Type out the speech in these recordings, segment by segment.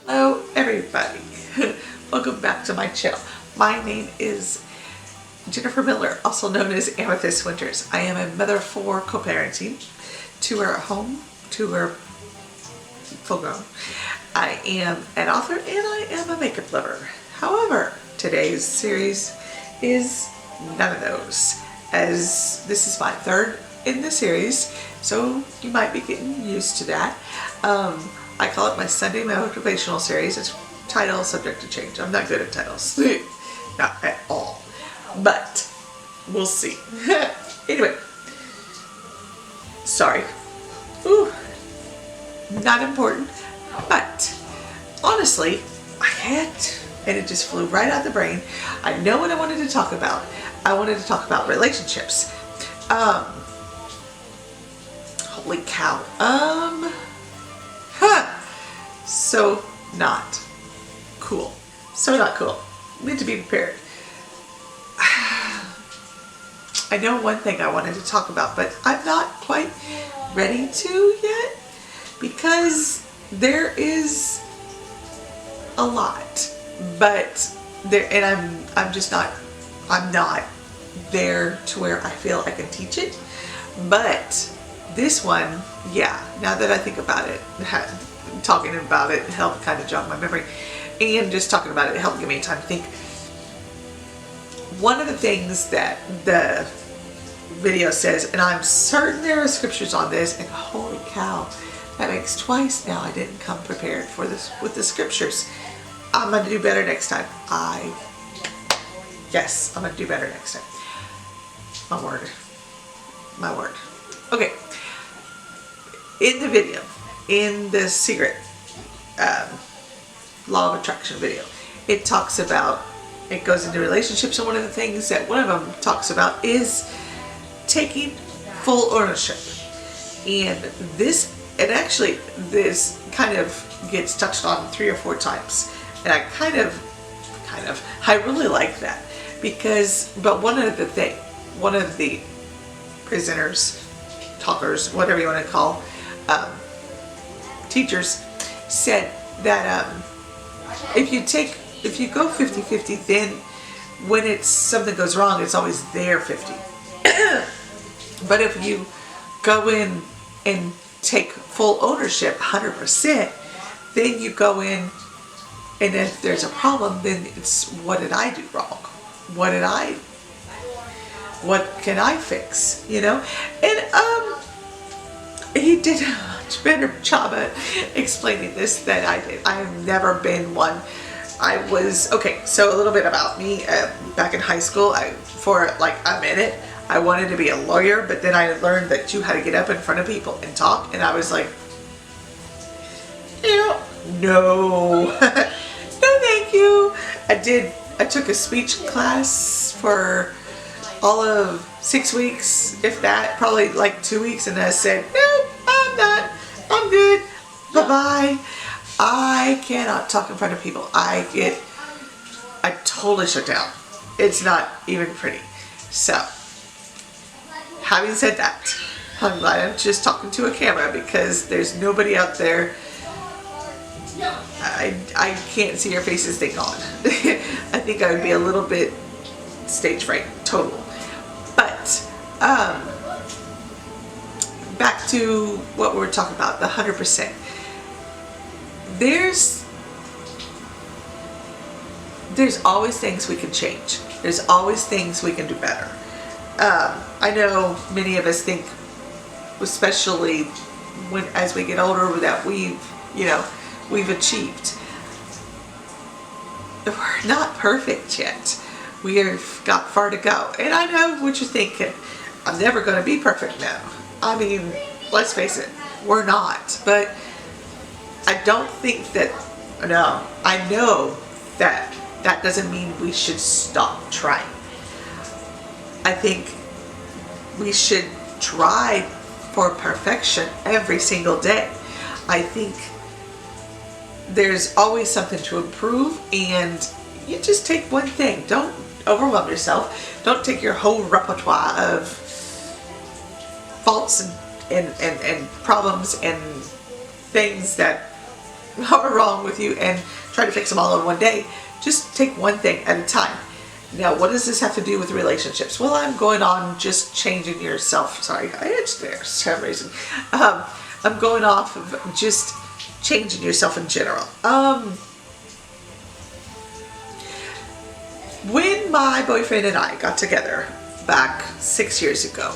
Hello everybody, welcome back to my channel. My name is Jennifer Miller, also known as Amethyst Winters. I am a mother of 4 co-parenting. 2 are at home, 2 are full grown. I am an author and I am a makeup lover. However, today's series is none of those, as this is my 3rd in the series, so you might be getting used to that. I call it my Sunday Motivational series. It's title subject to change. I'm not good at titles. Not at all. But we'll see. Anyway. Sorry. Ooh. Not important. But honestly, I had, and it just flew right out the brain. I know what I wanted to talk about. I wanted to talk about relationships. Holy cow. So not cool. So not cool. Need to be prepared. I know one thing I wanted to talk about, but I'm not quite ready to yet because there is a lot. But there, and I'm not there to where I feel I can teach it. But this one, yeah, now that I think about it, talking about it helped kind of jog my memory, and just talking about it helped give me time to think. One of the things that the video says, and I'm certain there are scriptures on this, and holy cow, that makes twice now I didn't come prepared for this with the scriptures. I'm going to do better next time. Yes, I'm going to do better next time. My word. Okay. In the video, in the secret law of attraction video, it talks about, it goes into relationships, and one of the things that one of them talks about is taking full ownership. And this kind of gets touched on 3 or 4 times, and I I really like that, because, but one of the presenters, talkers, whatever you want to call, teachers said that if you go 50-50, then when something goes wrong, it's always their 50. But if you go in and take full ownership, 100%, then you go in, and if there's a problem, then it's, what did I do wrong? What can I fix? You know? And he did a much better job at explaining this than I did. I have never been one. Okay, so a little bit about me. Back in high school, for like a minute, I wanted to be a lawyer, but then I learned that you had to get up in front of people and talk, and I was like, no, no thank you. I took a speech class for all of 6 weeks, if that, probably like 2 weeks, and I said, no, I'm not, I'm good, bye-bye. I cannot talk in front of people. I totally shut down. It's not even pretty. So, having said that, I'm glad I'm just talking to a camera, because there's nobody out there. I can't see your faces, thank God. I think I would be a little bit stage fright, total. But, back to what we're talking about, the 100%. There's always things we can change. There's always things we can do better. I know many of us think, especially as we get older, that we've achieved. We're not perfect yet. We have got far to go. And I know what you're thinking. I'm never going to be perfect now. I mean, let's face it, we're not. But I don't think that, no, I know that doesn't mean we should stop trying. I think we should try for perfection every single day. I think there's always something to improve, and you just take one thing. Don't overwhelm yourself. Don't take your whole repertoire of faults and problems and things that are wrong with you and try to fix them all in one day. Just take one thing at a time. Now, what does this have to do with relationships? Well, I'm going on just changing yourself. Sorry, I itched there for some reason. I'm going off of just changing yourself in general. When my boyfriend and I got together back 6 years ago,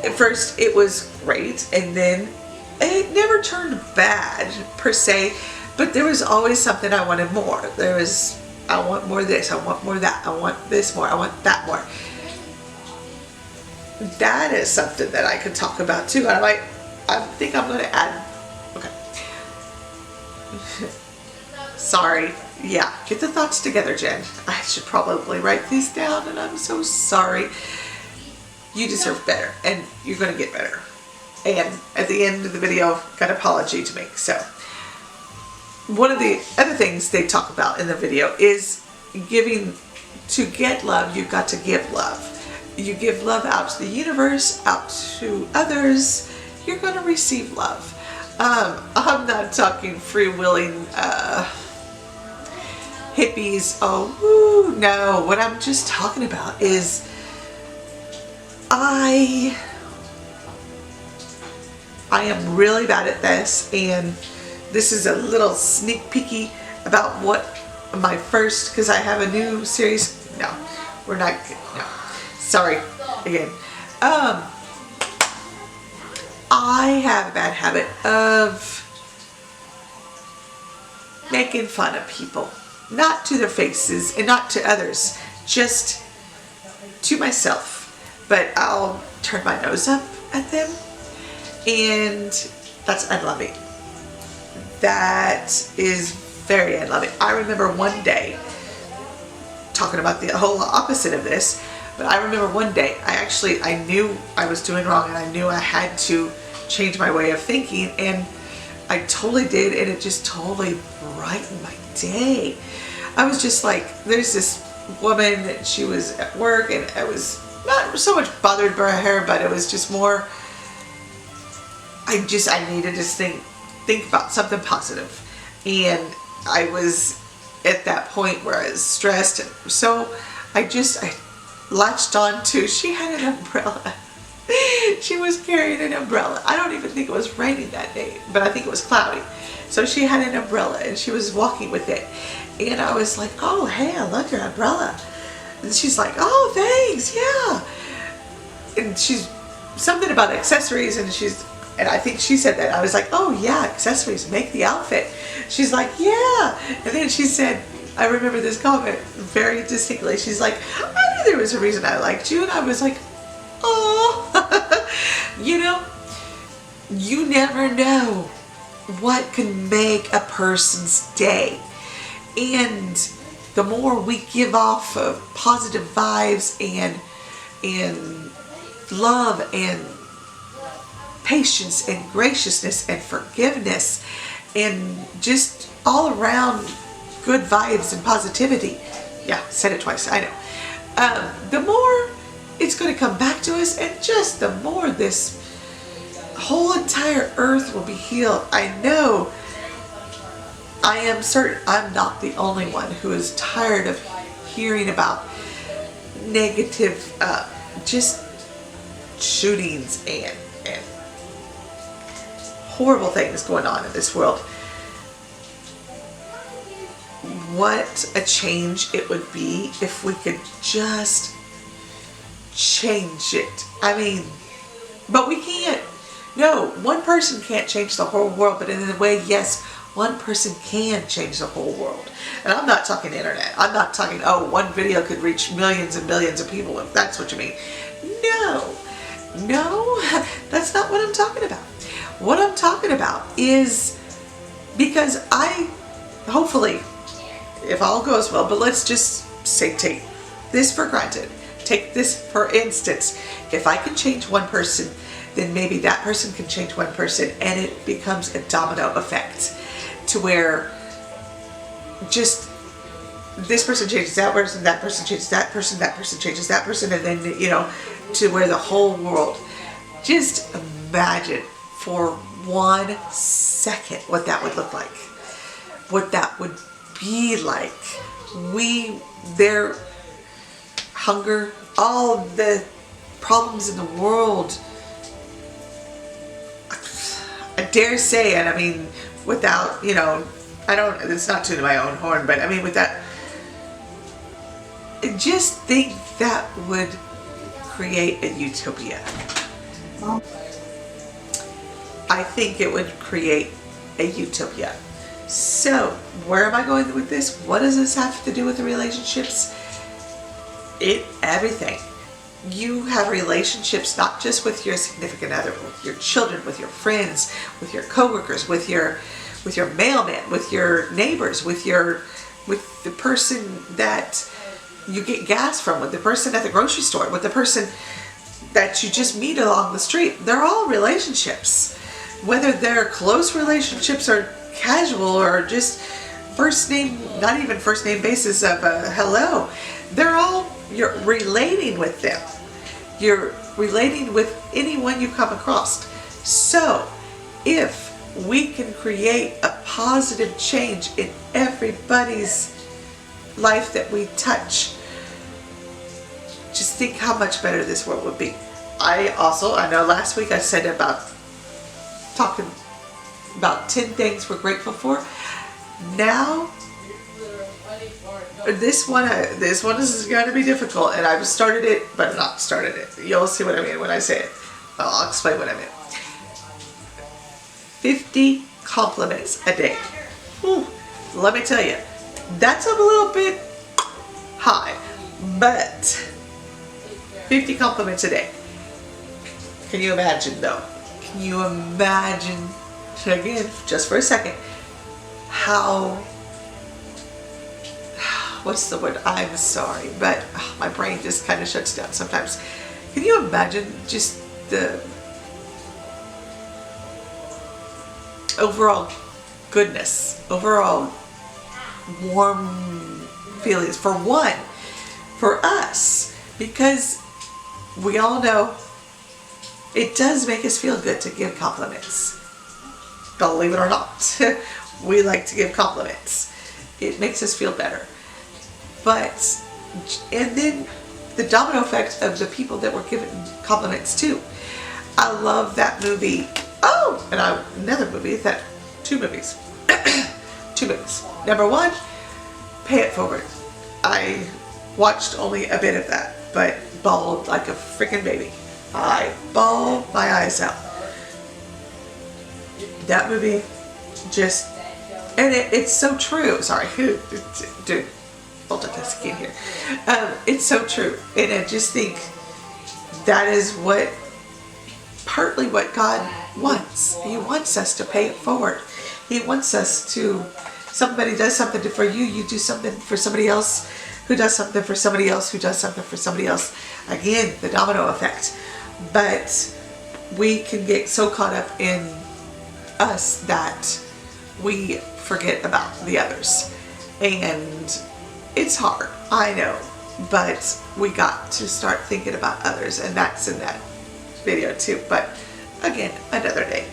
at first it was great, and then it never turned bad per se, but there was always something I wanted more. I want more of this, I want more of that, I want this more, I want that more. That is something that I could talk about too. I think I'm going to add, okay. Sorry. Yeah, get the thoughts together, Jen. I should probably write these down, and I'm so sorry. You deserve better, and you're going to get better. And at the end of the video, got an apology to make. So, one of the other things they talk about in the video is giving. To get love, you've got to give love. You give love out to the universe, out to others, you're going to receive love. I'm not talking freewheeling hippies. Oh, no. What I'm just talking about is I am really bad at this, and this is a little sneak peeky about what my first, because I have a new series. No, we're not. No, sorry again. I have a bad habit of making fun of people, not to their faces and not to others, just to myself. But I'll turn my nose up at them, and that's unloving. That is very unloving. I remember one day, talking about the whole opposite of this, but I remember one day I knew I was doing wrong, and I knew I had to change my way of thinking, and I totally did, and it just totally brightened my day. I was just like, there's this woman that she was at work, and I was not so much bothered by her, but it was just more, I needed to think about something positive. And I was at that point where I was stressed, and so I latched on to, she had an umbrella. She was carrying an umbrella. I don't even think it was raining that day, but I think it was cloudy. So she had an umbrella, and she was walking with it. And I was like, oh, hey, I love your umbrella. And she's like, oh, thanks, yeah. And she's something about accessories, and I think she said that. I was like, oh yeah, accessories make the outfit. She's like, yeah. And then she said, I remember this comment very distinctly. She's like, I knew there was a reason I liked you. And I was like, oh. You know, you never know what can make a person's day. And the more we give off of positive vibes and love and patience and graciousness and forgiveness and just all around good vibes and positivity. Yeah, said it twice, I know. The more it's going to come back to us, and just the more this whole entire earth will be healed. I know, I am certain I'm not the only one who is tired of hearing about negative, just shootings and horrible things going on in this world. What a change it would be if we could just change it. I mean, but we can't. No, one person can't change the whole world, but in a way, yes, one person can change the whole world. And I'm not talking internet. I'm not talking, oh, one video could reach millions and millions of people, if that's what you mean. No, that's not what I'm talking about. What I'm talking about is, because hopefully, if all goes well, but let's just say, take this for granted. Take this for instance. If I can change one person, then maybe that person can change one person, and it becomes a domino effect to where just this person changes that person changes that person changes that person, and then, you know, to where the whole world, just imagine for 1 second what that would look like, what that would be like. Their hunger, all the problems in the world, I dare say, and I mean, without, it's not to my own horn, but I mean, with that, I just think that would create a utopia. I think it would create a utopia. So, where am I going with this? What does this have to do with the relationships? Everything. You have relationships not just with your significant other, but with your children, with your friends, with your coworkers, with your mailman, with your neighbors, with the person that you get gas from, with the person at the grocery store, with the person that you just meet along the street. They're all relationships. Whether they're close relationships or casual or just first name, not even first name basis of hello, you're relating with them. You're relating with anyone you come across. So if we can create a positive change in everybody's life that we touch, just think how much better this world would be. I know last week I said about talking about 10 things we're grateful for. Now, this one is going to be difficult, and I've started it, but not started it. You'll see what I mean when I say it. I'll explain what I mean. 50 compliments a day. Whew, let me tell you, that's a little bit high, but 50 compliments a day. Can you imagine though? Can you imagine, again, just for a second, what's the word? I'm sorry, but my brain just kind of shuts down sometimes. Can you imagine just the overall goodness, overall warm feelings for us, because we all know it does make us feel good to give compliments. Believe it or not, we like to give compliments. It makes us feel better. And then the domino effect of the people that were given compliments too. I love that movie. Oh, and another movie, two movies. Two movies. Number one, Pay It Forward. I watched only a bit of that, but bawled like a freaking baby. I bawled my eyes out. That movie and it's so true. Sorry, dude, multitasking here. It's so true, and I just think that is partly what God wants. He wants us to pay it forward. He wants us to, somebody does something for you, you do something for somebody else, who does something for somebody else, who does something for somebody else. Again, the domino effect. But we can get so caught up in us that we forget about the others. And it's hard, I know, but we got to start thinking about others, and that's in that video too. But again, another day.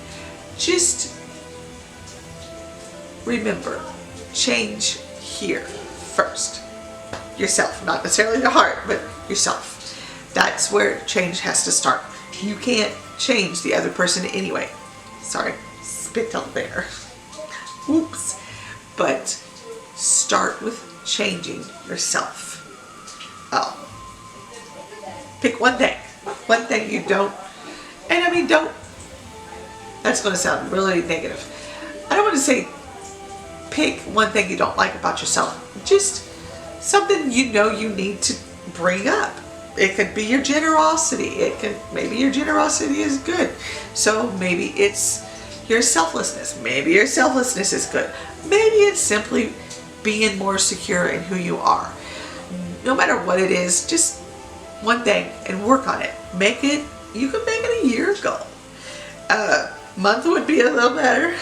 Just remember, change here first. Yourself, not necessarily the heart, but yourself. That's where change has to start. You can't change the other person anyway. Sorry, spit out there. Oops. But start with changing yourself. Pick one thing you don't, and I mean that's going to sound really negative. I don't want to say pick one thing you don't like about yourself. Just something you know you need to bring up. It could be your generosity. Maybe your generosity is good. So maybe it's your selflessness. Maybe your selflessness is good. Maybe it's simply being more secure in who you are. No matter what it is, just one thing and work on it. You can make it a year goal. Month would be a little better.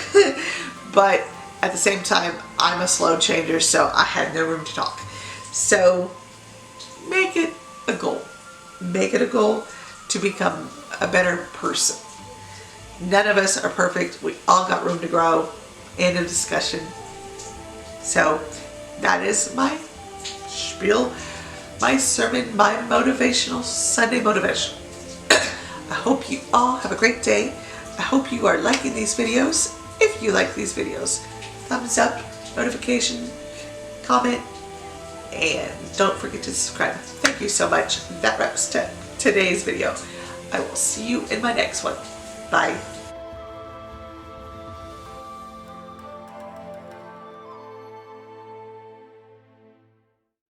But at the same time, I'm a slow changer, so I had no room to talk. So make it a goal. Make it a goal to become a better person. None of us are perfect. We all got room to grow. End of discussion. So that is my spiel, my sermon, my motivational Sunday motivation. I hope you all have a great day. I hope you are liking these videos. If you like these videos, thumbs up, notification, comment, and don't forget to subscribe. Thank you so much. That wraps today's video. I will see you in my next one. Bye.